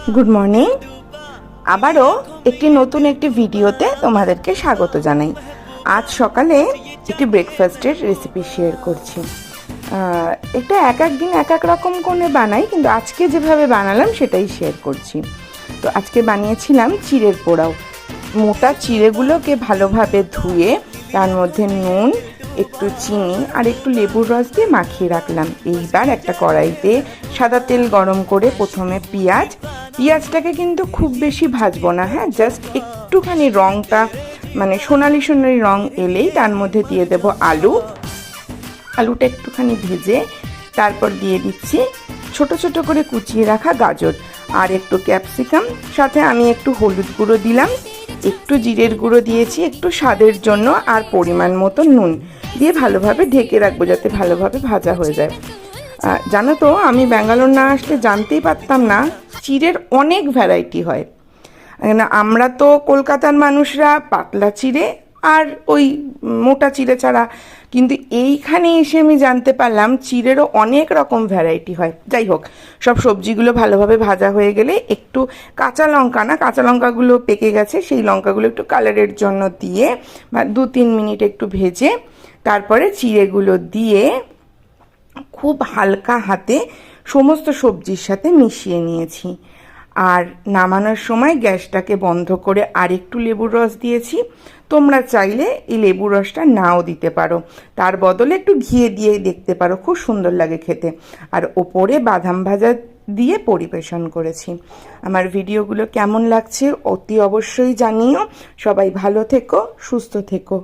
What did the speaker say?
Good morning. আবারও নতুন একটি ভিডিওতে তোমাদেরকে স্বাগত জানাই। আজ সকালে একটি ব্রেকফাস্টের রেসিপি শেয়ার করছি। এটা এক এক দিন এক এক রকম করে বানাই, কিন্তু আজকে যেভাবে বানালাম সেটাই শেয়ার করছি। তো আজকে বানিয়েছিলাম চিড়ের পোড়াও। মোটা চিড়েগুলোকে ভালোভাবে ধুয়ে তার মধ্যে নুন, একটু চিনি আর একটু লেবুর রস দিয়ে মাখিয়ে রাখলাম। এইবার একটা কড়াইতে সাদা তেল গরম করে প্রথমে পেঁয়াজটাকে কিন্তু খুব বেশি ভাজবো না, হ্যাঁ, জাস্ট একটুখানি রঙটা মানে সোনালি সোনালি রং এলেই তার মধ্যে দিয়ে দেব আলুটা একটুখানি ভেজে তারপর দিয়ে দিচ্ছি ছোট ছোট করে কুচিয়ে রাখা গাজর আর একটু ক্যাপসিকাম, সাথে আমি একটু হলুদ গুঁড়ো দিলাম, একটু জিরের গুঁড়ো দিয়েছি একটু স্বাদের জন্য, আর পরিমাণ মতো নুন দিয়ে ভালোভাবে ঢেকে রাখবো যাতে ভালোভাবে ভাজা হয়ে যায়। জানো তো, আমি ব্যাঙ্গালোর না আসলে জানতেই পারতাম না চিড়ের অনেক ভ্যারাইটি হয়। আমরা তো কলকাতার মানুষরা পাতলা চিড়ে আর ওই মোটা চিড়ে ছাড়া, কিন্তু এইখানে এসে আমি জানতে পারলাম চিড়েরও অনেক রকম ভ্যারাইটি হয়। যাই হোক, সব সবজিগুলো ভালোভাবে ভাজা হয়ে গেলে একটু কাঁচা লঙ্কাগুলো পেকে গেছে, সেই লঙ্কাগুলো একটু কালারের জন্য দিয়ে 2-3 মিনিট একটু ভেজে তারপরে চিড়েগুলো দিয়ে খুব হালকা হাতে সমস্ত সবজির সাথে মিশিয়ে নিয়েছি। আর নামানোর সময় গ্যাসটাকে বন্ধ করে আর একটু লেবুর রস দিয়েছি। তোমরা চাইলে এই লেবুর রসটা নাও দিতে পারো, তার বদলে একটু ঘি দিয়ে দেখতে পারো, খুব সুন্দর লাগে খেতে। আর ওপরে বাদাম ভাজা দিয়ে পরিবেশন করেছি। আমার ভিডিওগুলো কেমন লাগছে অতি অবশ্যই জানিও। সবাই ভালো থেকো, সুস্থ থেকো।